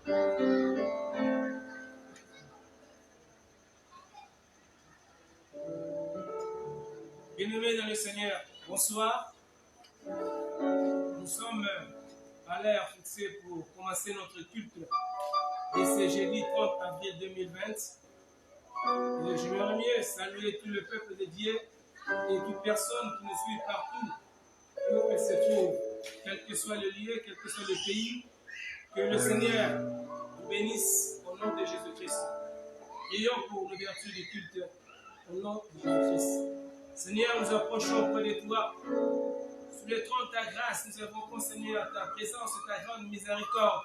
Bien-aimés dans le Seigneur, bonsoir. Nous sommes à l'heure fixée pour commencer notre culte de ce jeudi 30 avril 2020. Et j'aimerais mieux saluer tout le peuple de Dieu et toute personne qui nous suit partout où elle se trouve, quel que soit le lieu, quel que soit le pays. Que le Seigneur nous bénisse au nom de Jésus-Christ. Prions pour l'ouverture du culte au nom de Jésus-Christ. Seigneur, nous approchons auprès de toi. Sous le trône de ta grâce, nous invoquons, Seigneur, ta présence et ta grande miséricorde.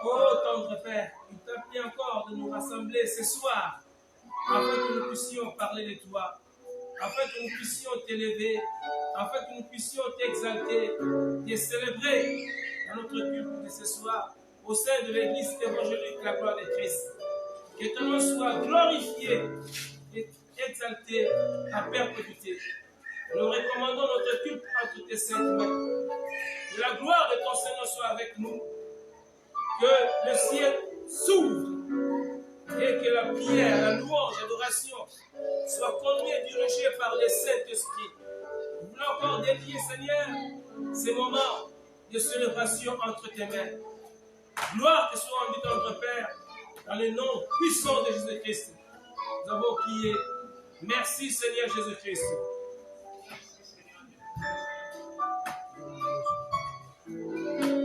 Ô tendre Père, il t'a pris encore de nous rassembler ce soir, afin que nous puissions parler de toi, afin que nous puissions t'élever, afin que nous puissions t'exalter, te célébrer dans notre culte de ce soir, au sein de l'Église évangélique de la gloire de Christ. Que ton nom soit glorifié et exalté à perpétuité. Nous recommandons notre culte entre tes saintes mains. Que la gloire de ton Seigneur soit avec nous. Que le ciel s'ouvre et que la prière, la louange, l'adoration soit conduite et dirigée par le Saint-Esprit. Nous voulons encore dédier, Seigneur, ces moments de célébration entre tes mains. Gloire te soit rendue, notre Père, dans le nom puissant de Jésus-Christ. Nous avons prié. Merci, Seigneur Jésus-Christ. Thank you.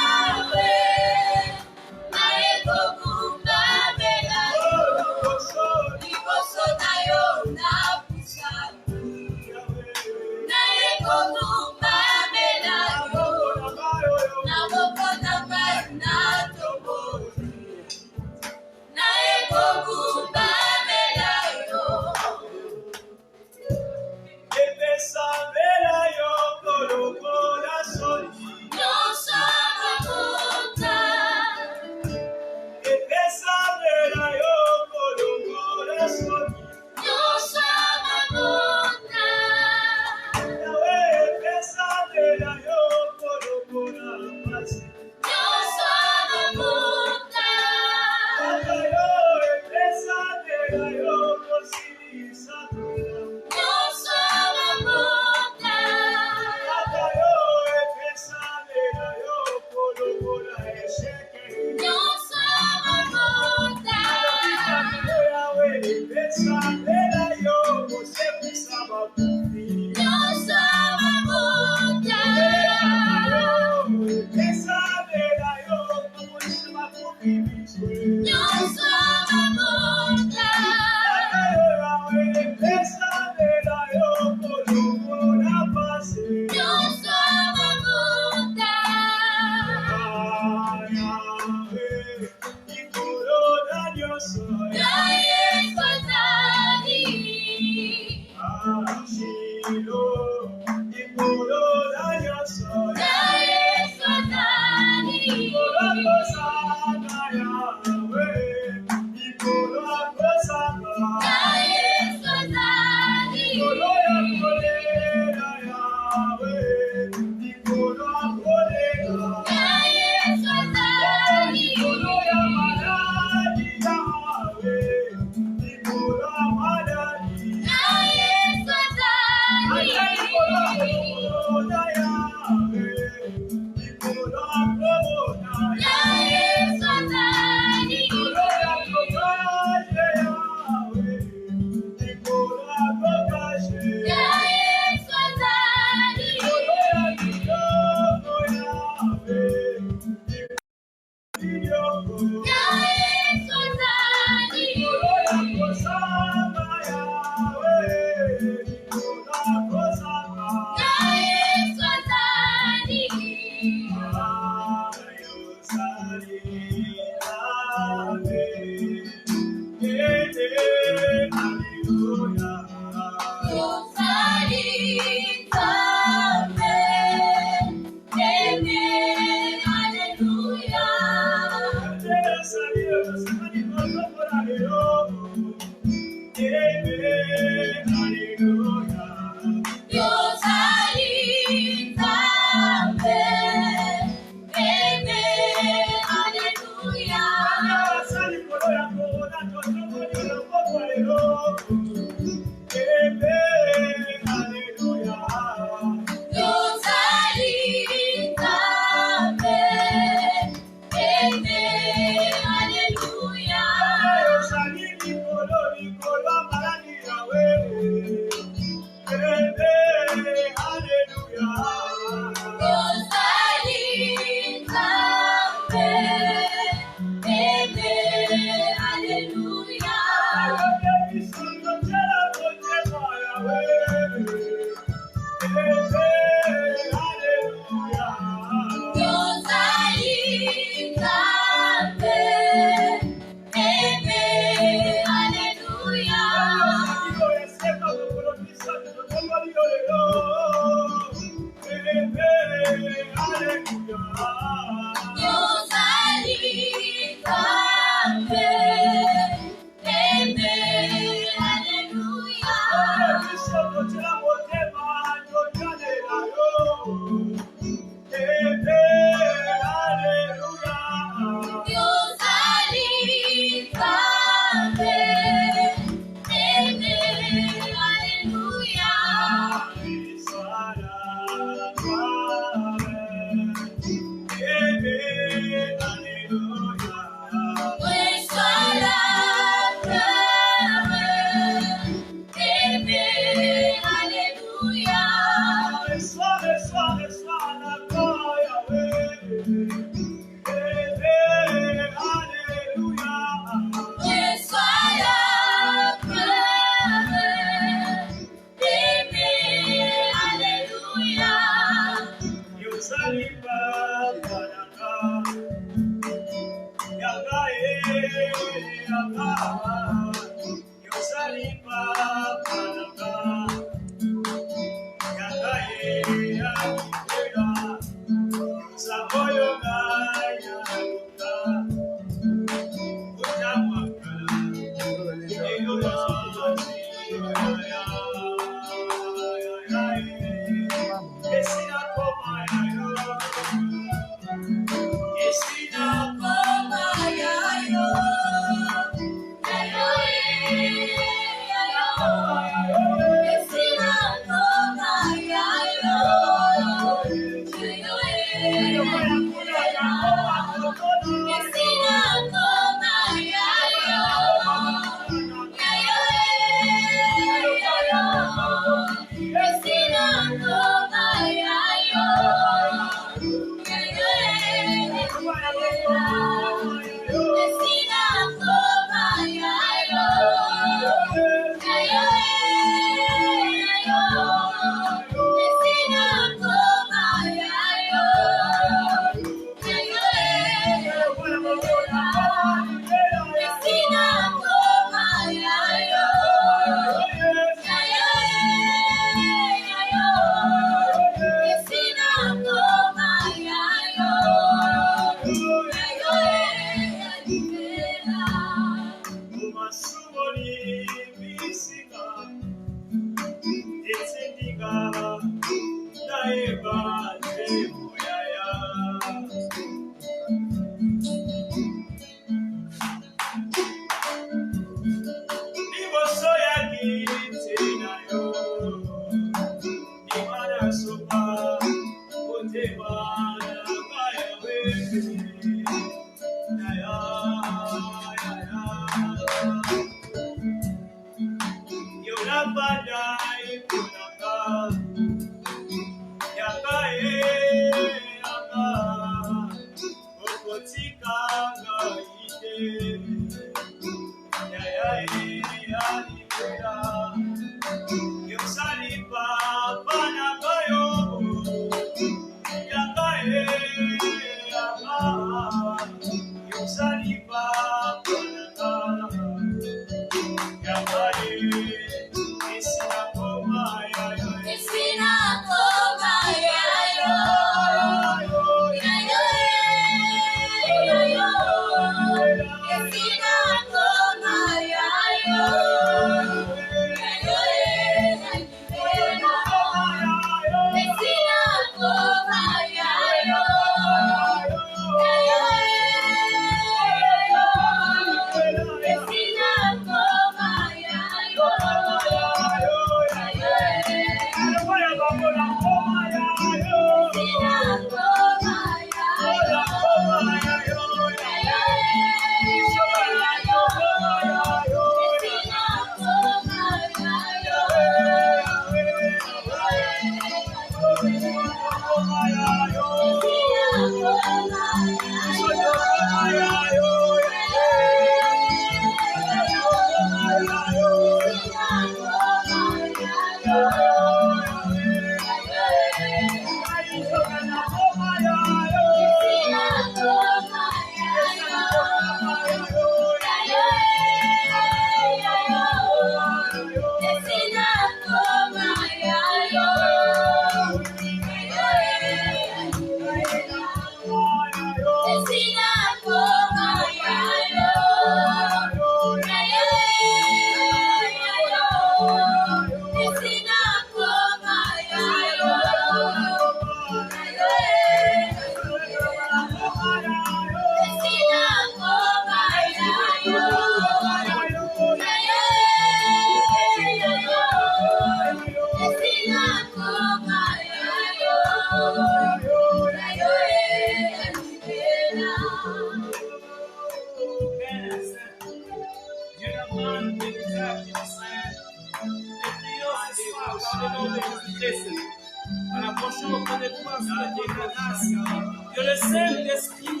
Que le Saint-Esprit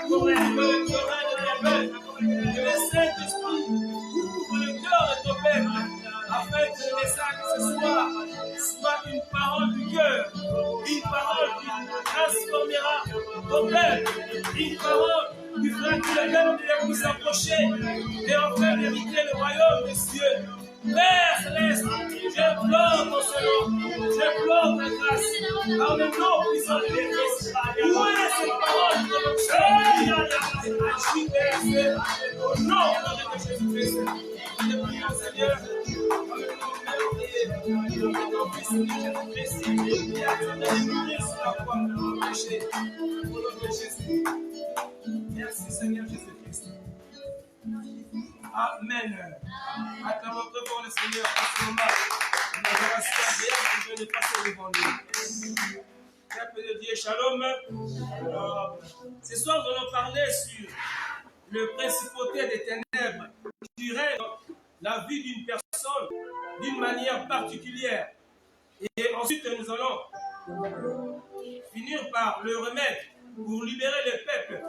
gouverne de ton peuple. Que le Saint-Esprit ouvre le cœur de ton peuple, afin que le message de ce soir soit une parole du cœur, une parole qui transformera ton peuple, une parole qui fera que le peuple puisse vous approcher et enfin hériter le royaume des cieux. Père céleste, j'implore ton Seigneur, j'implore ta grâce, par le nom puissant de Christ. Où est cette parole de notre Seigneur? Agis, Père, au nom de Jésus-Christ. Je prie au Seigneur, dans le nom de ton Fils Jésus-Christ, et à ton œuvre sur la croix de nos péchés. Au nom de Jésus. Merci Seigneur Jésus-Christ. Amen. Acclamons devant le Seigneur en ce moment. Une adoration agréable de passer devant lui. Peuple de Dieu, shalom. Ce soir, nous allons parler sur le principauté des ténèbres qui règne dans la vie d'une personne d'une manière particulière. Et ensuite, nous allons finir par le remède pour libérer le peuple.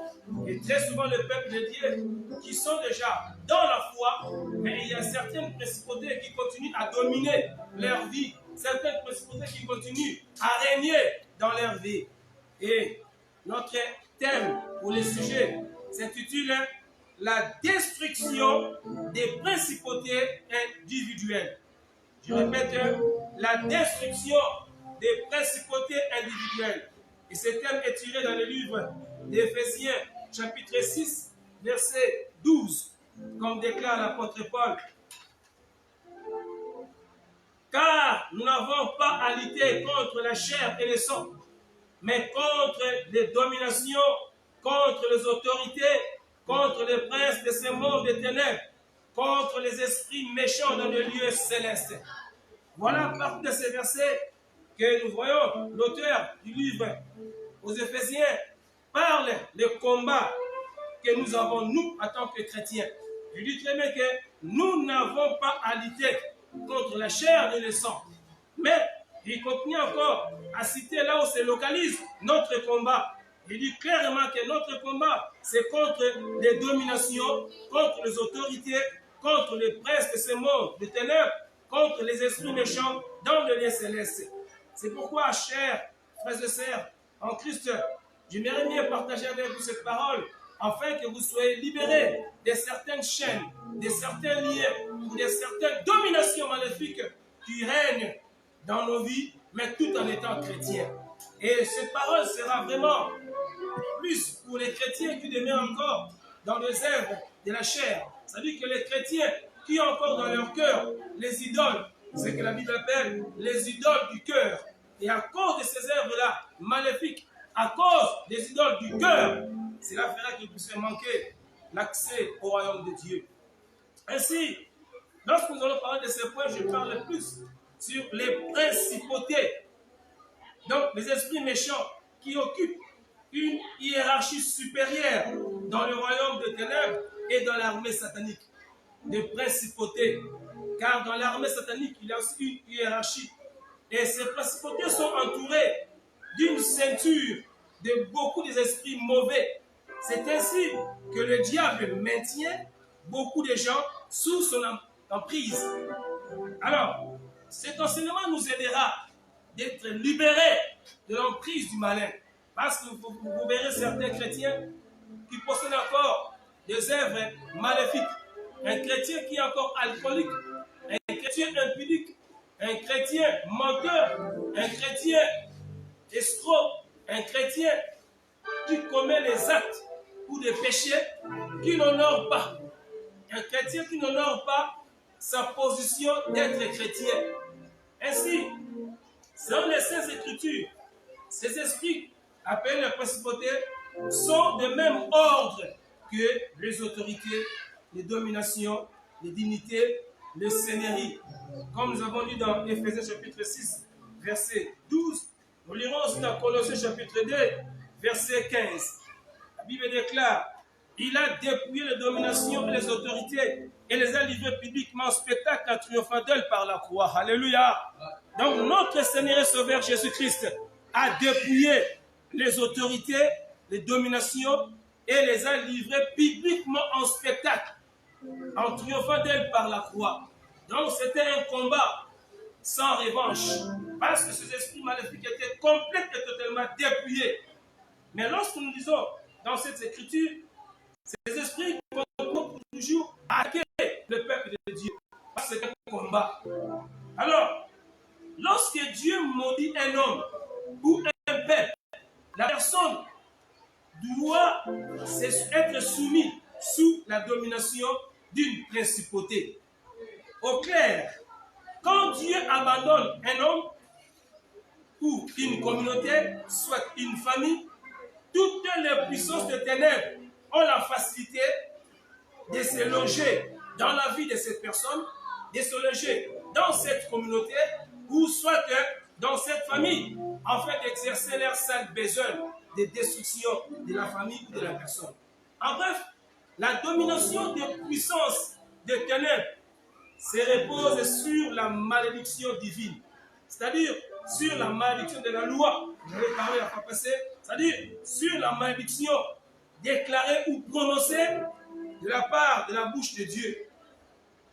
Et très souvent, le peuple de Dieu qui sont déjà dans la foi, mais il y a certaines principautés qui continuent à dominer leur vie, certaines principautés qui continuent à régner dans leur vie. Et notre thème pour le sujet s'intitule « La destruction des principautés individuelles ». Je répète, la destruction des principautés individuelles. Et ce thème est tiré dans le livre d'Éphésiens, chapitre 6, verset 12, comme déclare l'apôtre Paul. Car nous n'avons pas à lutter contre la chair et le sang, mais contre les dominations, contre les autorités, contre les princes de ce monde des ténèbres, contre les esprits méchants dans les lieux célestes. Voilà partie de ces versets que nous voyons l'auteur du livre aux Éphésiens parle des combats que nous avons, nous, en tant que chrétiens. Il dit très bien que nous n'avons pas à lutter contre la chair et le sang. Mais il continue encore à citer là où se localise notre combat. Il dit clairement que notre combat, c'est contre les dominations, contre les autorités, contre les princes de ce monde de ténèbres, contre les esprits méchants dans le lieu céleste. C'est pourquoi, chers frères et sœurs, en Christ, j'aimerais bien partager avec vous cette parole afin que vous soyez libérés de certaines chaînes, de certains liens ou de certaines dominations maléfiques qui règnent dans nos vies, mais tout en étant chrétiens. Et cette parole sera vraiment plus pour les chrétiens qui demeurent encore dans les œuvres de la chair. C'est-à-dire que les chrétiens qui ont encore dans leur cœur les idoles, c'est que la Bible appelle les idoles du cœur. Et à cause de ces œuvres-là maléfiques, à cause des idoles du cœur, cela fera que vous puissiez manquer l'accès au royaume de Dieu. Ainsi, lorsque nous allons parler de ces points, je parle plus sur les principautés. Donc, les esprits méchants qui occupent une hiérarchie supérieure dans le royaume de ténèbres et dans l'armée satanique. Des principautés. Car dans l'armée satanique, il y a aussi une hiérarchie. Et ces principautés sont entourées d'une ceinture de beaucoup d'esprits mauvais. C'est ainsi que le diable maintient beaucoup de gens sous son emprise. Alors, cet enseignement nous aidera d'être libérés de l'emprise du malin. Parce que vous verrez certains chrétiens qui possèdent encore des œuvres maléfiques. Un chrétien qui est encore alcoolique, un chrétien impudique, un chrétien menteur, un chrétien escroc, un chrétien qui commet les actes ou des péchés qui n'honore pas. Un chrétien qui n'honore pas sa position d'être chrétien. Ainsi, selon les Saintes Écritures, ces esprits appelés les principautés sont de même ordre que les autorités, les dominations, les dignités, les seigneuries. Comme nous avons lu dans Éphésiens chapitre 6, verset 12, nous lirons aussi dans Colossiens chapitre 2, verset 15. La Bible déclare: il a dépouillé les dominations et les autorités et les a livrés publiquement en spectacle à triomphateur par la croix. Alléluia. Donc notre Seigneur et Sauveur Jésus-Christ a dépouillé les autorités, les dominations et les a livrées publiquement en spectacle, en triomphant d'elle par la croix. Donc c'était un combat sans revanche, parce que ces esprits maléfiques étaient complètement et totalement dépouillés. Mais lorsque nous lisons dans cette écriture, ces esprits continuent toujours à attaquer le peuple de Dieu, parce que c'est un combat. Alors, lorsque Dieu maudit un homme ou un peuple, la personne doit être soumise sous la domination d'une principauté. Au clair, quand Dieu abandonne un homme ou une communauté, soit une famille, toutes les puissances de ténèbres ont la facilité de se loger dans la vie de cette personne, de se loger dans cette communauté ou soit dans cette famille, afin d'exercer leur seul besoin de destruction de la famille ou de la personne. En bref, la domination des puissances de ténèbres se repose sur la malédiction divine, c'est-à-dire sur la malédiction de la loi. J'avais parlé la fois passée, c'est-à-dire sur la malédiction déclarée ou prononcée de la part de la bouche de Dieu.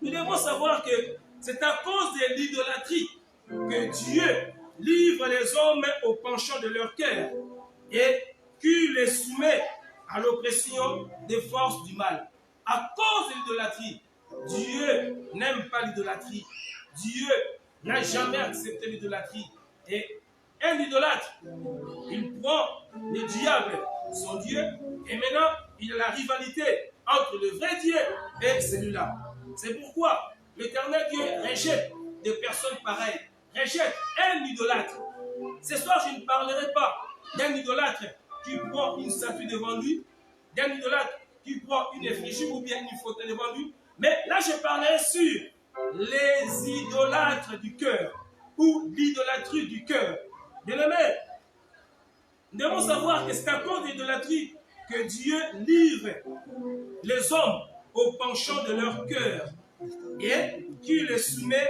Nous devons savoir que c'est à cause de l'idolâtrie que Dieu livre les hommes au penchant de leur cœur et qu'il les soumet à l'oppression des forces du mal. À cause de l'idolâtrie, Dieu n'aime pas l'idolâtrie. Dieu n'a jamais accepté l'idolâtrie. Et un idolâtre, il prend le diable, son Dieu, et maintenant il a la rivalité entre le vrai Dieu et celui-là. C'est pourquoi l'Éternel Dieu rejette des personnes pareilles, rejette un idolâtre. Ce soir, je ne parlerai pas d'un idolâtre qui prend une statue devant lui, d'un idolâtre qui prend une effigie ou bien une fauteuil devant lui, mais là je parlerai sur les idolâtres du cœur ou l'idolâtrie du cœur. Bien-aimés, nous devons savoir que c'est à cause de l'idolâtrie que Dieu livre les hommes au penchant de leur cœur et qu'il les soumet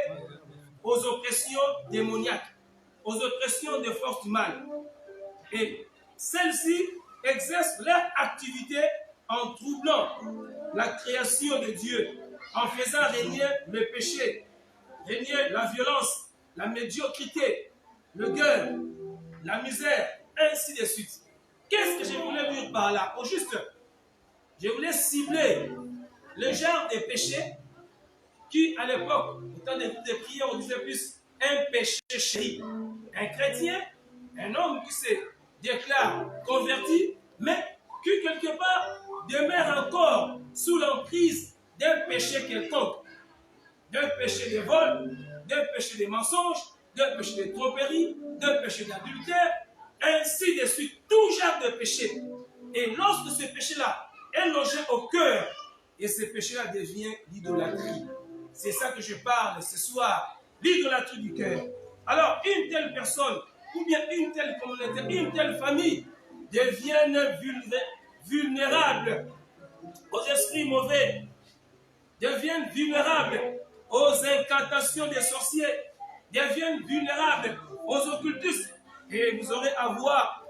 aux oppressions démoniaques, aux oppressions des forces du mal. Et celles-ci exercent leur activité en troublant la création de Dieu, en faisant régner le péché, régner la violence, la médiocrité, le gueule, la misère, ainsi de suite. Qu'est-ce que je voulais dire par là? Au juste, je voulais cibler le genre de péché qui, à l'époque, au temps des prières, on disait plus un péché chéri. Un chrétien, un homme qui se déclare converti, mais qui quelque part demeure encore sous l'emprise d'un péché quelconque, d'un péché de vol, d'un péché de mensonge, d'un péché de tromperie, d'un péché d'adultère, ainsi de suite, tout genre de péché. Et lorsque ce péché-là est logé au cœur, et ce péché-là devient l'idolâtrie. C'est ça que je parle ce soir, l'idolâtrie du cœur. Alors, une telle personne, ou bien une telle communauté, une telle famille, deviennent vulnérables aux esprits mauvais, deviennent vulnérables aux incantations des sorciers, deviennent vulnérables aux occultistes. Et vous aurez à voir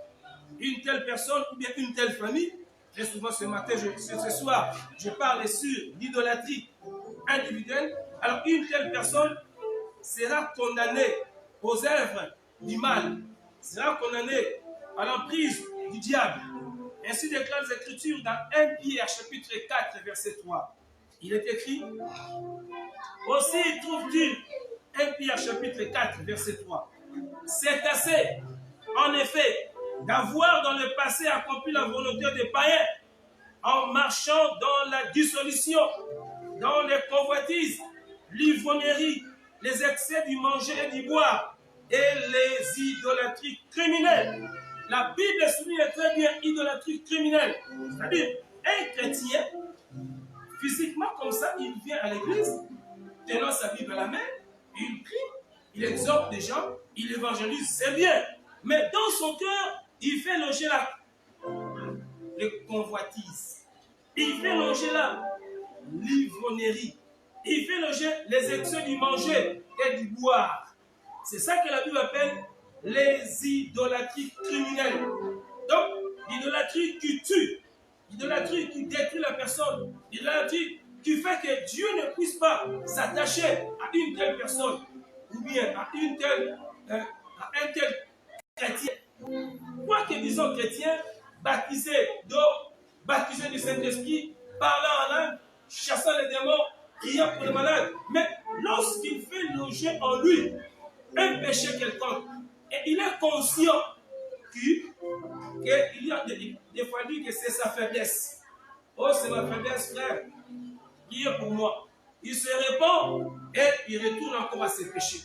une telle personne ou bien une telle famille. Très souvent ce matin, ce soir, je parle sur l'idolâtrie individuelle. Alors une telle personne sera condamnée aux œuvres du mal, sera condamnée à l'emprise du diable. Ainsi déclare les Écritures dans 1 Pierre chapitre 4 verset 3. Il est écrit: aussi trouve-t-il 1 Pierre chapitre 4 verset 3. C'est assez, en effet, d'avoir dans le passé accompli la volonté des païens en marchant dans la dissolution, dans les convoitises, l'ivrognerie, les excès du manger et du boire et les idolâtries criminelles. La Bible souligne très bien idolâtrie criminelle. C'est-à-dire, un chrétien, physiquement comme ça, il vient à l'église, tenant sa Bible à la main, il prie, il exhorte des gens, il évangélise, c'est bien. Mais dans son cœur, il fait loger là les convoitises. Il fait loger là l'ivrognerie. Il fait loger les excès du manger et du boire. C'est ça que la Bible appelle les idolâtries criminelles. Donc, l'idolâtrie qui tue, l'idolâtrie qui détruit la personne, l'idolâtrie qui fait que Dieu ne puisse pas s'attacher à une telle personne ou bien à un tel chrétien. Quoi que disons chrétien, baptisé d'eau, baptisé du Saint-Esprit, parlant en langue, chassant les démons, priant pour les malades. Mais lorsqu'il fait loger en lui un péché quelconque, et il est conscient qu'il y a des fois dit que c'est sa faiblesse. Oh, c'est ma faiblesse, frère. Priez pour moi. Il se répand et il retourne encore à ses péchés.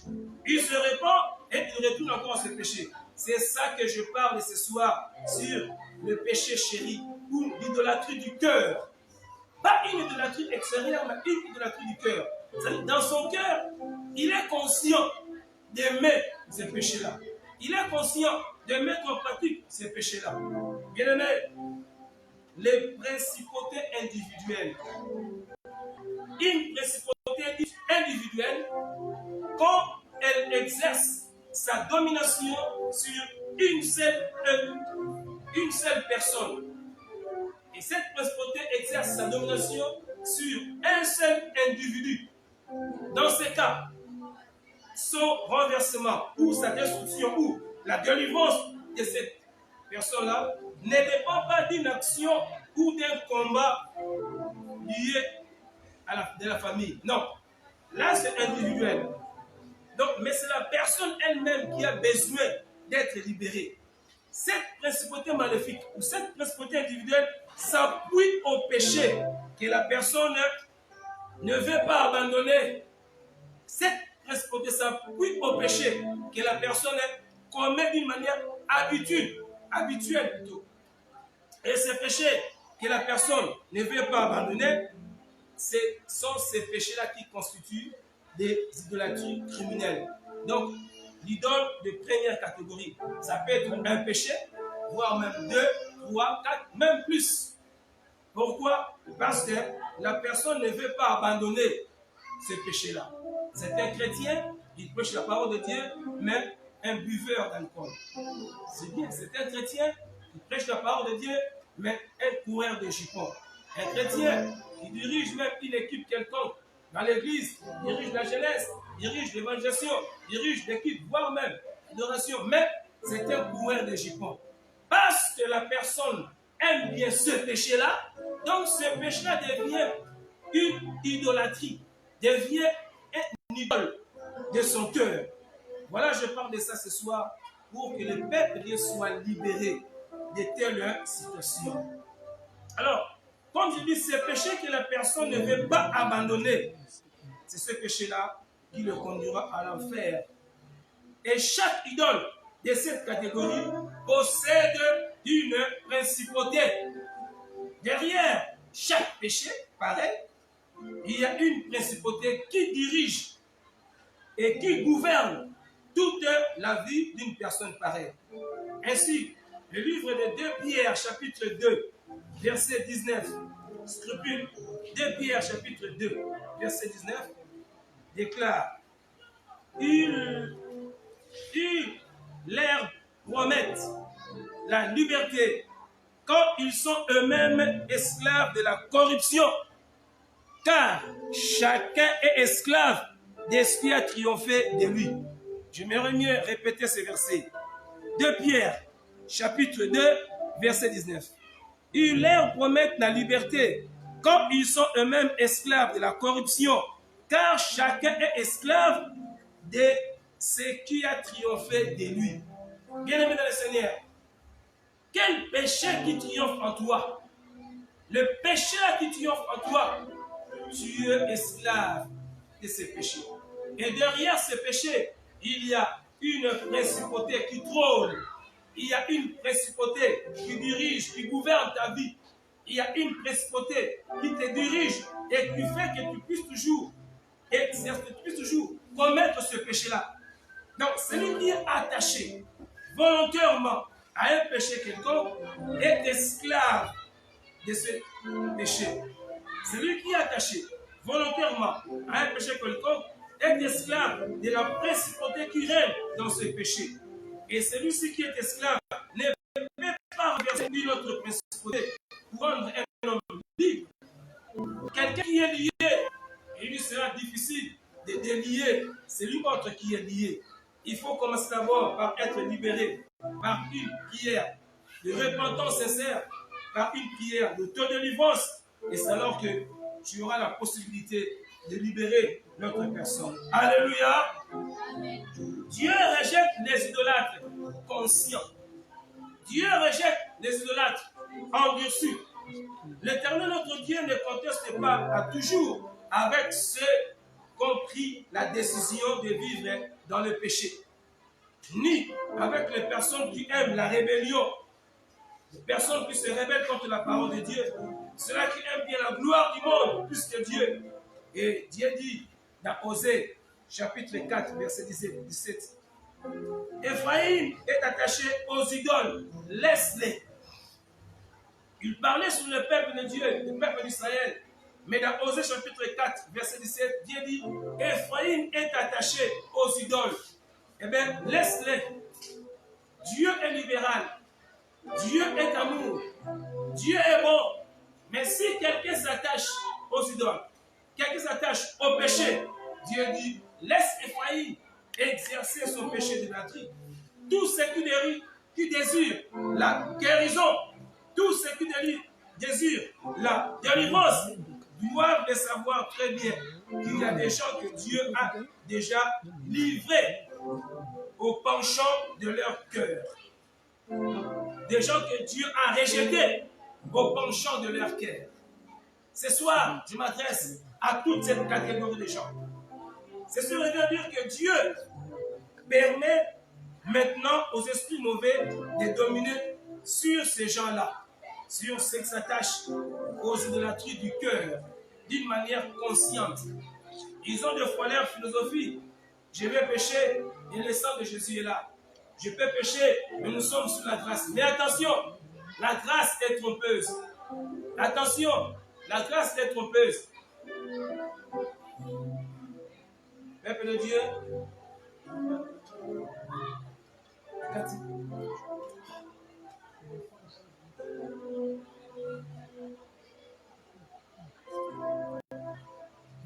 Il se répand et il retourne encore à ses péchés. C'est ça que je parle ce soir sur le péché chéri ou l'idolâtrie du cœur. Pas une idolâtrie extérieure, mais une idolâtrie du cœur. Dans son cœur, il est conscient d'aimer ces péchés-là. Il est conscient de mettre en pratique ces péchés-là. Bien aimé, les principautés individuelles. Une principauté individuelle, quand elle exerce sa domination sur une seule personne, et cette principauté exerce sa domination sur un seul individu, dans ces cas, son renversement ou sa destruction ou la délivrance de cette personne-là ne dépend pas d'une action ou d'un combat lié de la famille. Non, là c'est individuel. Donc, mais c'est la personne elle-même qui a besoin d'être libérée. Cette principauté maléfique ou cette principauté individuelle s'appuie au péché que la personne ne veut pas abandonner. Cette principauté s'appuie au péché que la personne commet d'une manière habituelle plutôt. Et ces péchés que la personne ne veut pas abandonner, ce sont ces péchés-là qui constituent des idolâtries criminelles. Donc, l'idole de première catégorie, ça peut être un péché, voire même 2, 3, 4, même plus. Pourquoi? Parce que la personne ne veut pas abandonner ce péché-là. C'est un chrétien, il prêche la parole de Dieu, mais un buveur d'alcool. C'est bien, c'est un chrétien qui prêche la parole de Dieu, mais un coureur de jupons. Un chrétien qui dirige même une équipe quelconque dans l'église, dirige la jeunesse, dirige l'évangélisation, dirige l'équipe, voire même l'adoration, mais c'est un coureur de jupons. Parce que la personne aime bien ce péché-là, donc ce péché-là devient une idolâtrie, devient une idole de son cœur. Voilà, je parle de ça ce soir pour que le peuple de Dieu soit libéré de telles situations. Alors, comme je dis, ce péché que la personne ne veut pas abandonner, c'est ce péché-là qui le conduira à l'enfer. Et chaque idole de cette catégorie possède une principauté. Derrière chaque péché, pareil, il y a une principauté qui dirige et qui gouverne toute la vie d'une personne pareille. Ainsi, le livre de 2 Pierre, chapitre 2, verset 19, scrupule 2 Pierre, chapitre 2, verset 19, déclare: Ils leur promettent la liberté quand ils sont eux-mêmes esclaves de la corruption, car chacun est esclave de ce qui a triomphé de lui. J'aimerais mieux répéter ce verset. 2 Pierre, chapitre 2, verset 19. Ils leur promettent la liberté quand ils sont eux-mêmes esclaves de la corruption, car chacun est esclave de ce qui a triomphé de lui. Bien-aimé dans le Seigneur, quel péché qui triomphe en toi? Le péché qui triomphe en toi, tu es esclave de ce péché. Et derrière ce péché, il y a une principauté qui trône. Il y a une principauté qui dirige, qui gouverne ta vie. Il y a une principauté qui te dirige et qui fait que tu puisses toujours commettre ce péché-là. Donc, celui qui est attaché volontairement à un péché quelconque est esclave de ce péché. Celui qui est attaché volontairement à un péché quelconque est esclave de la principauté qui règne dans ce péché. Et celui-ci qui est esclave ne peut pas renverser une autre principauté pour rendre un homme libre. Quelqu'un qui est lié, il lui sera difficile de délier celui autre qui est lié. Il faut commencer d'abord par être libéré par une prière de repentance sincère, par une prière d'autodélivrance. Et c'est alors que tu auras la possibilité de libérer notre personne. Alléluia. Dieu rejette les idolâtres conscients. Dieu rejette les idolâtres endurcis. L'Éternel, notre Dieu, ne conteste pas à toujours avec ceux qui ont pris la décision de vivre dans le péché, ni avec les personnes qui aiment la rébellion, les personnes qui se rebellent contre la parole de Dieu, ceux-là qui aiment bien la gloire du monde plus que Dieu. Et Dieu dit dans Osée, chapitre 4, verset 17, Éphraïm est attaché aux idoles, laisse-les. Il parlait sur le peuple de Dieu, le peuple d'Israël. Mais dans Osée chapitre 4, verset 17, Dieu dit, Éphraïm est attaché aux idoles. Eh bien, laisse-les. Dieu est libéral. Dieu est amour. Dieu est bon. Mais si quelqu'un s'attache aux idoles, quelqu'un s'attache au péché, Dieu dit, laisse Éphraïm exercer son péché d'idolâtrie. Tous ceux qui désirent la guérison, tous ceux qui désirent la délivrance, doivent le savoir très bien qu'il y a des gens que Dieu a déjà livrés au penchant de leur cœur. Des gens que Dieu a rejetés au penchant de leur cœur. Ce soir, je m'adresse à toute cette catégorie de gens. C'est ce que je veux dire que Dieu permet maintenant aux esprits mauvais de dominer sur ces gens-là, sur ceux qui s'attachent aux idolâtries du cœur d'une manière consciente. Ils ont de fois leur philosophie. Je vais pécher et le sang de Jésus est là. Je peux pécher, mais nous sommes sous la grâce. Mais attention, la grâce est trompeuse. Attention, la grâce est trompeuse. Peuple de Dieu,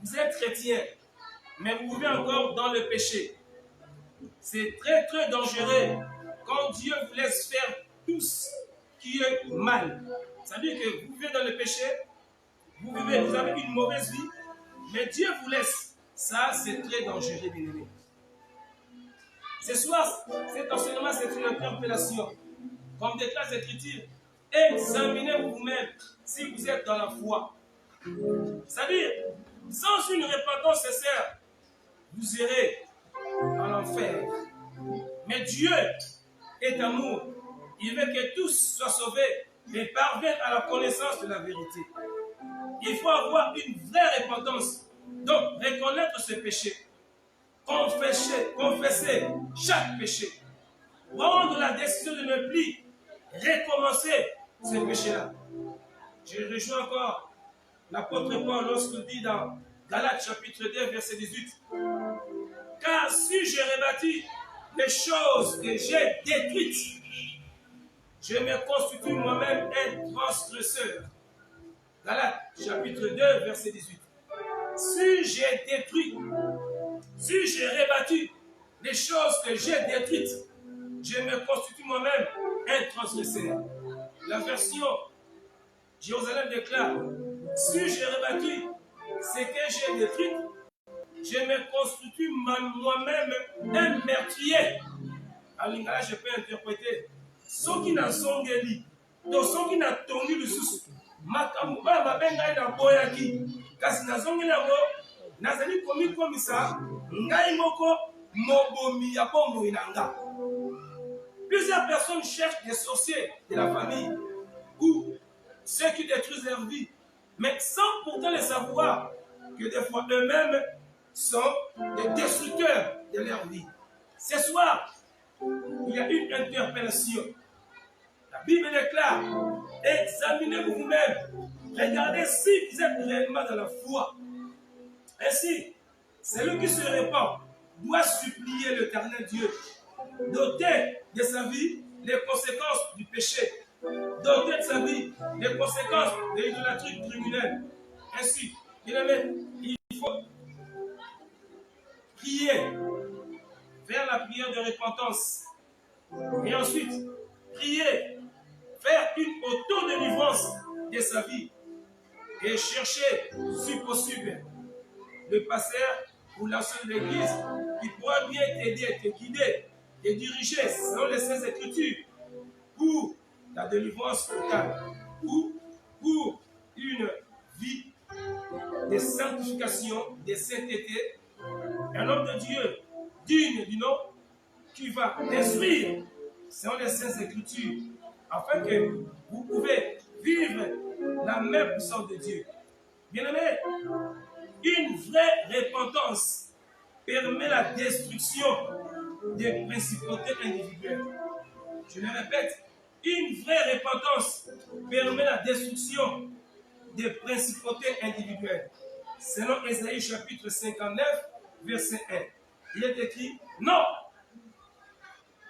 vous êtes chrétien, mais vous vivez encore dans le péché. C'est très très dangereux quand Dieu vous laisse faire tout ce qui est mal. Ça veut dire que vous vivez dans le péché, vous avez une mauvaise vie, mais Dieu vous laisse. Ça, c'est très dangereux, bien aimé. Ce soir, cet enseignement, c'est une interpellation. Comme déclare l'Écriture, examinez vous-même si vous êtes dans la foi. C'est-à-dire, sans une repentance sincère, vous irez à l'enfer. Mais Dieu est amour. Il veut que tous soient sauvés et parviennent à la connaissance de la vérité. Il faut avoir une vraie repentance. Donc, reconnaître ce péché. Confesser chaque péché. Prendre la décision de ne plus recommencer ce péché-là. Je rejoins encore l'apôtre Paul lorsqu'il dit dans Galates chapitre 2, verset 18. Car si j'ai rebâti les choses que j'ai détruites, je me constitue moi-même un transgresseur. Galates chapitre 2, verset 18. Si j'ai détruit, si j'ai rebâti les choses que j'ai détruites, je me constitue moi-même un transgresseur. La version Jérusalem déclare, si j'ai rebâti ce que j'ai détruit, je me constitue moi-même un meurtrier. En lingala, je peux interpréter ce qui n'a songeli, donc ce qui n'a tongi le sous. Makamouba mabenga na boyaki, kasi na zongeli yango, nazali komi komisa, ngai moko mobomi ya bongo inanga. Plusieurs personnes cherchent des sorciers de la famille ou ceux qui détruisent leur vie, mais sans pourtant le savoir que des fois eux-mêmes sont des destructeurs de leur vie. Ce soir, il y a une interpellation. La Bible déclare, examinez-vous vous-même, regardez si vous êtes réellement dans la foi. Ainsi, celui qui se répand doit supplier l'Éternel Dieu d'ôter de sa vie les conséquences du péché, d'ôter de sa vie les conséquences de l'idolâtrie criminelle. Ainsi, il faut prier, faire la prière de repentance. Et ensuite, prier, faire une auto-délivrance de sa vie. Et chercher, si possible, le pasteur ou l'ancien de l'église qui pourra bien t'aider, te guider, te diriger selon les Saintes Écritures pour la délivrance totale ou pour une vie de sanctification, de sainteté, un homme de Dieu digne du nom qui va instruire selon les Saintes Écritures afin que vous pouvez vivre la même puissance de Dieu. Bien-aimés, une vraie repentance permet la destruction des principautés individuelles. Je le répète, une vraie repentance permet la destruction des principautés individuelles. Selon Ésaïe chapitre 59, verset 1, il est écrit, non,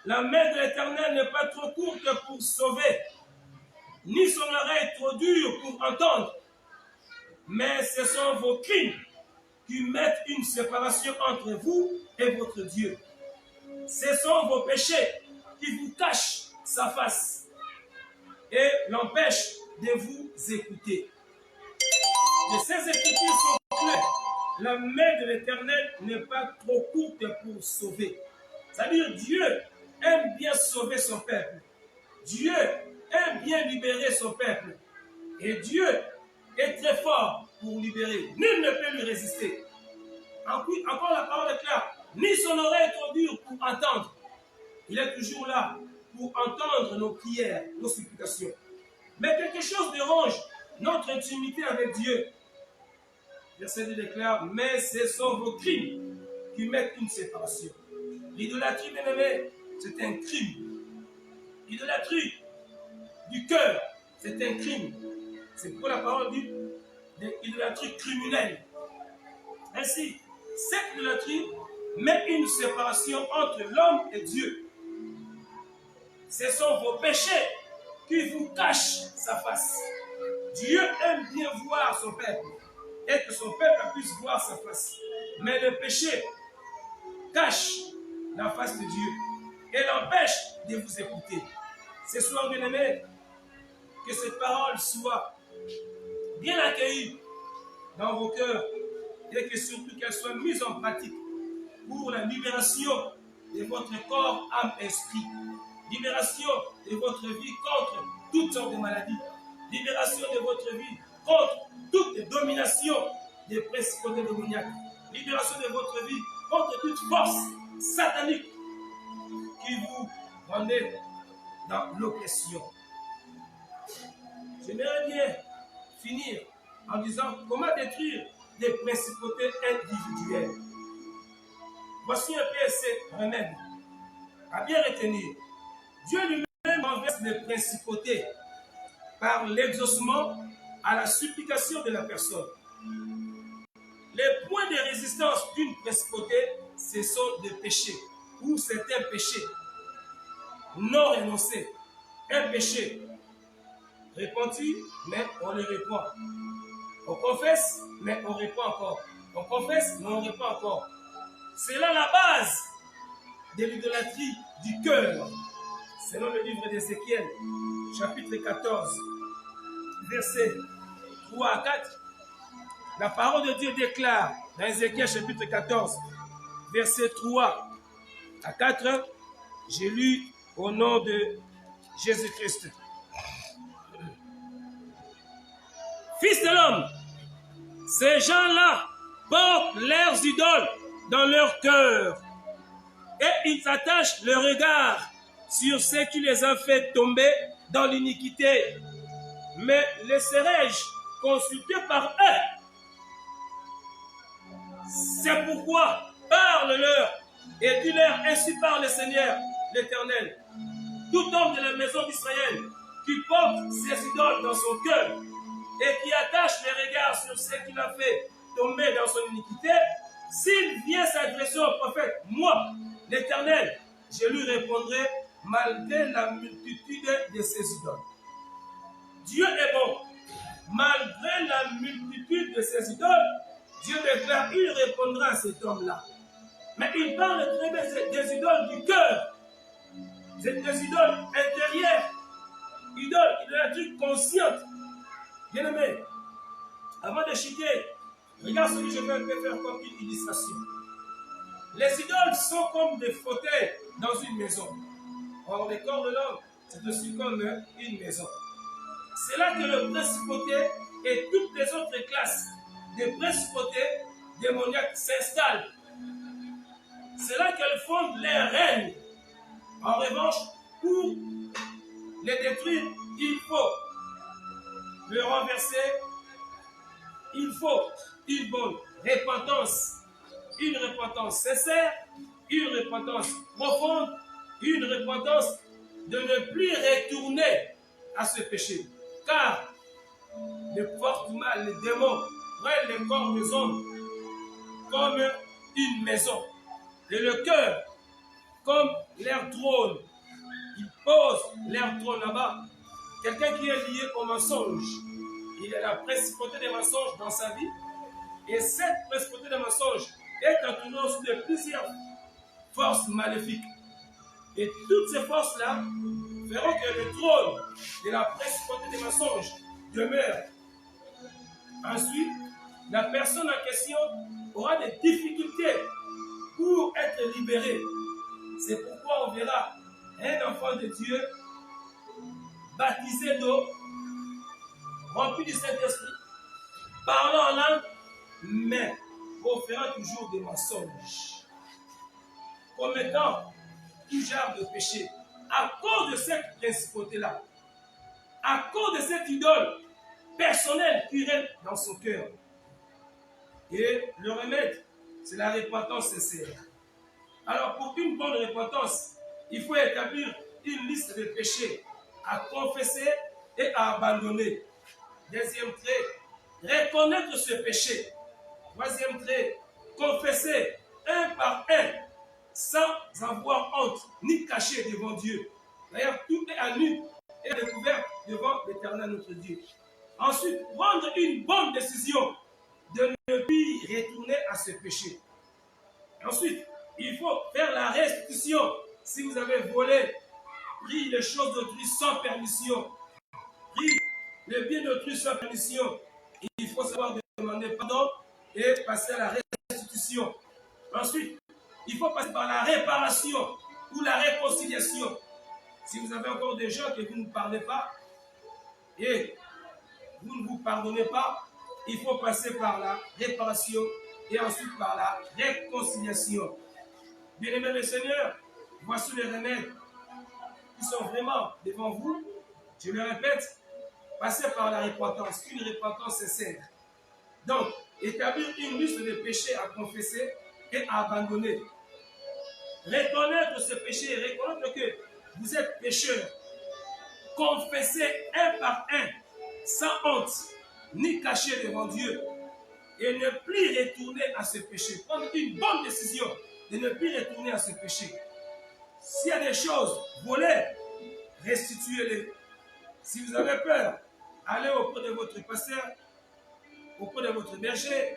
la main de l'Éternel n'est pas trop courte pour sauver, ni son oreille trop dure pour entendre, mais ce sont vos crimes qui mettent une séparation entre vous et votre Dieu. Ce sont vos péchés qui vous cachent sa face et l'empêchent de vous écouter. Ces Écritures sont claires. La main de l'Éternel n'est pas trop courte pour sauver. C'est-à-dire Dieu aime bien sauver son peuple. Dieu aime bien libérer son peuple. Et Dieu est très fort pour libérer. Nul ne peut lui résister. Encore la parole est claire. Ni son oreille trop dure pour entendre. Il est toujours là pour entendre nos prières, nos supplications. Mais quelque chose dérange notre intimité avec Dieu. Verset 2 déclare, mais ce sont vos crimes qui mettent une séparation. L'idolâtrie, bien-aimé, c'est un crime. L'idolâtrie du cœur, c'est un crime. C'est pourquoi la parole dit de l'idolâtrie criminelle. Ainsi, cette idolâtrie met une séparation entre l'homme et Dieu. Ce sont vos péchés qui vous cachent sa face. Dieu aime bien voir son peuple et que son peuple puisse voir sa face. Mais le péché cache la face de Dieu et l'empêche de vous écouter. Ce soir, bien-aimés, que cette parole soit bien accueillie dans vos cœurs et que surtout qu'elle soit mise en pratique pour la libération de votre corps, âme, esprit. Libération de votre vie contre toutes sortes de maladies. Libération de votre vie contre toutes les dominations des principautés démoniaques. Libération de votre vie contre toute force satanique qui vous rendait dans l'oppression. J'aimerais bien finir en disant comment détruire les principautés individuelles. Voici un peu ces remèdes à bien retenir. Dieu lui-même renverse les principautés par l'exaucement à la supplication de la personne. Les points de résistance d'une principauté, ce sont des péchés, ou certains péchés non renoncés. Un péché repenti, mais on le répand. On confesse, mais on répand encore. On confesse, mais on répand encore. C'est là la base de l'idolâtrie du cœur. Selon le livre d'Ézéchiel, chapitre 14, versets 3 à 4, la parole de Dieu déclare dans Ézéchiel chapitre 14, versets 3 à 4, j'ai lu au nom de Jésus-Christ. Fils de l'homme, ces gens-là portent leurs idoles dans leur cœur et ils attachent le regard sur ce qui les a fait tomber dans l'iniquité. Mais laisserai-je consulter par eux? C'est pourquoi parle-leur et dis-leur, ainsi parle le Seigneur, l'Éternel. Tout homme de la maison d'Israël qui porte ses idoles dans son cœur et qui attache les regards sur ce qu'il a fait tomber dans son iniquité, s'il vient s'adresser au prophète, moi, l'Éternel, je lui répondrai malgré la multitude de ses idoles. Dieu est bon. Malgré la multitude de ses idoles, Dieu déclare, il répondra à cet homme-là. Mais il parle très bien des idoles du cœur, des idoles intérieures, idoles de la truc consciente. Bien aimé, avant de chuter, regarde ce que je vais faire comme une illustration. Les idoles sont comme des fauteuils dans une maison. Or, le corps de l'homme, c'est aussi comme une maison. C'est là que le principauté et toutes les autres classes des principautés démoniaques s'installent. C'est là qu'elles fondent leur règne. En revanche, pour les détruire, il faut le renverser. Il faut une bonne repentance. Une repentance sincère, une repentance profonde, une repentance de ne plus retourner à ce péché. Car les forces du mal, les démons, prennent le corps des hommes comme une maison. Et le cœur comme leur trône. Ils posent leur trône là-bas. Quelqu'un qui est lié au mensonge, il a la principauté des mensonges dans sa vie. Et cette principauté des mensonges est entourée aussi de plusieurs forces maléfiques. Et toutes ces forces-là feront que le trône de la principauté des mensonges demeure. Ensuite, la personne en question aura des difficultés pour être libérée. C'est pourquoi on verra un enfant de Dieu baptisé d'eau, rempli du Saint-Esprit, parlant en langue, mais proférant toujours des mensonges, commettant tout genre de péché, à cause de cette principauté-là, à cause de cette idole personnelle qui règne dans son cœur. Et le remède, c'est la repentance sincère. Alors, pour une bonne repentance, il faut établir une liste de péchés à confesser et à abandonner. Deuxième trait, reconnaître ce péché. Troisième trait, confesser un par un, sans avoir honte, ni cacher devant Dieu. D'ailleurs, tout est à nu et découvert devant l'Éternel notre Dieu. Ensuite, prendre une bonne décision de ne plus retourner à ce péché. Ensuite, il faut faire la restitution. Si vous avez volé, pris les choses d'autrui sans permission, pris le bien d'autrui sans permission, il faut savoir demander pardon et passer à la restitution. Ensuite, il faut passer par la réparation ou la réconciliation. Si vous avez encore des gens que vous ne parlez pas et vous ne vous pardonnez pas, il faut passer par la réparation et ensuite par la réconciliation. Bien-aimés le Seigneur, voici les remèdes qui sont vraiment devant vous. Je le répète, passez par la repentance, une repentance sincère. Donc, établir une liste de péchés à confesser et à abandonner. Reconnaître ce péché, reconnaître que vous êtes pécheur. Confessez un par un, sans honte, ni cacher devant Dieu. Et ne plus retourner à ce péché. Prendre une bonne décision de ne plus retourner à ce péché. S'il y a des choses volées, restituez-les. Si vous avez peur, allez auprès de votre pasteur, auprès de votre berger,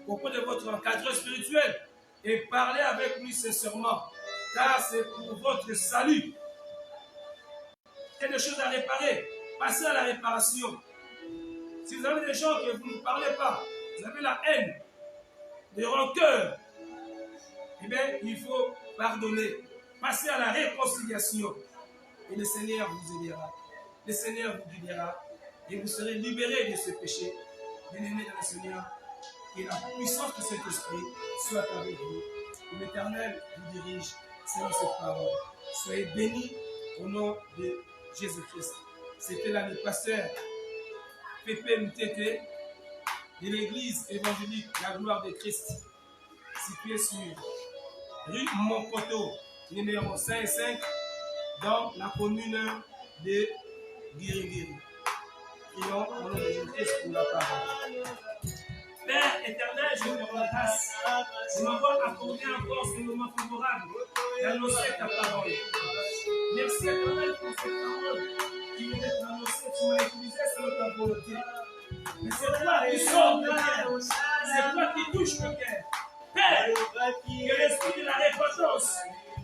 auprès de votre encadreur spirituel et parlez avec lui sincèrement, car c'est pour votre salut. Il y a des choses à réparer, passez à la réparation. Si vous avez des gens que vous ne parlez pas, vous avez la haine, des rancœurs, eh bien, il faut pardonner. Passez à la réconciliation. Et le Seigneur vous aidera. Le Seigneur vous guidera. Et vous serez libérés de ce péché. Bien-aimés dans le Seigneur, que la puissance de cet esprit soit avec vous. Que l'Éternel vous dirige selon cette parole. Soyez bénis au nom de Jésus-Christ. C'était là le pasteur Pépé Mtete de l'église évangélique La Gloire de Christ, située sur rue Moncoto, numéro 55, dans la commune de Guiriguiri. Prions au nom de Jésus-Christ pour la parole. Père éternel, je te rends grâce de m'avoir accordé encore ce moment favorable d'annoncer ta parole. Merci éternel pour cette parole qui vient d'être annoncée. Tu m'as utilisé selon ta volonté. Mais c'est toi qui sauves le cœur. C'est toi qui touches le cœur. Père, que l'esprit de la repentance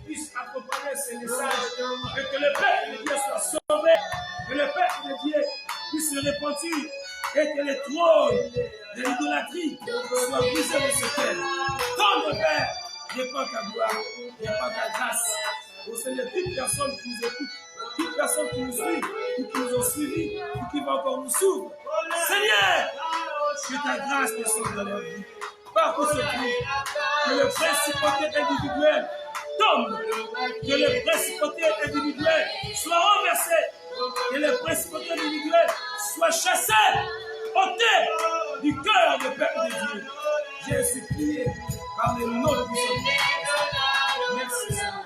puisse accompagner ce message et que le peuple de Dieu soit sauvé, que le peuple de Dieu puisse se repentir et que les trônes de l'idolâtrie soient brisés de ce cœur. Donne, Père, répands ta gloire, répands ta grâce au Seigneur, toute personne qui nous écoute, toute personne qui nous suit, ou qui nous ont suivis, ou qui va encore nous suivre. Seigneur, que ta grâce descende dans leur vie. Partout se trouve, que le principauté individuel tombe, que le principauté individuel soit renversé, que le principauté individuel soit chassé, ôté du cœur du peuple de Dieu. J'ai supplié par le nom de Jésus. Merci Seigneur.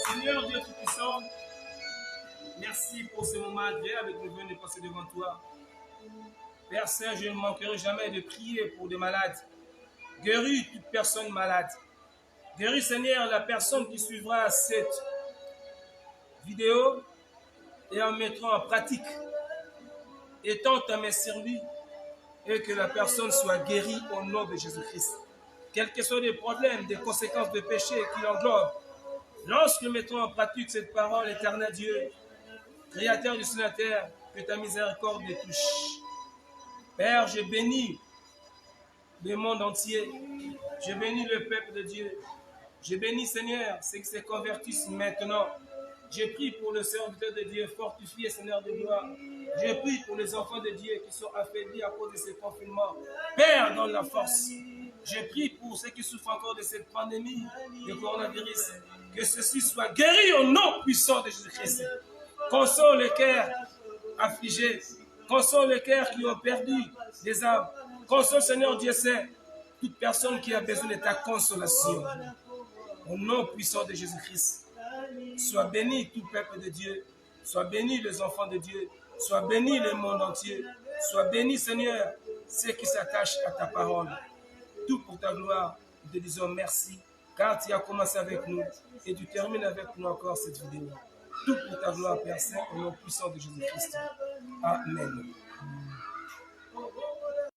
Seigneur Dieu Tout-Puissant, merci pour ce moment agréable que nous venons de passer devant toi. Père Saint, je ne manquerai jamais de prier pour des malades. Guéris toute personne malade. Guéris, Seigneur, la personne qui suivra cette vidéo et en mettant en pratique. Étends ta main sur lui et que la personne soit guérie au nom de Jésus-Christ. Quels que soient les problèmes, des conséquences de péché qui l'englobent, lorsque nous mettons en pratique cette parole, éternel Dieu, Créateur du ciel et de la terre, que ta miséricorde les touche. Père, je bénis le monde entier. Je bénis le peuple de Dieu. Je bénis, Seigneur, ceux qui se convertissent maintenant. Je prie pour le serviteur de Dieu, fortifié, Seigneur de gloire. Je prie pour les enfants de Dieu qui sont affaiblis à cause de ces confinements. Père, donne la force. Je prie pour ceux qui souffrent encore de cette pandémie de coronavirus. Que ceci soit guéri au nom puissant de Jésus-Christ. Console les cœurs affligés. Console les cœurs qui ont perdu des âmes. Console, Seigneur Dieu Saint, toute personne qui a besoin de ta consolation. Au nom puissant de Jésus-Christ. Sois béni tout peuple de Dieu. Sois béni les enfants de Dieu. Sois béni le monde entier. Sois béni, Seigneur, ceux qui s'attachent à ta parole. Tout pour ta gloire. Nous te disons merci, car tu as commencé avec nous et tu termines avec nous encore cette vidéo. Tout pour ta gloire, Père Saint, au nom puissant de Jésus-Christ. Amen.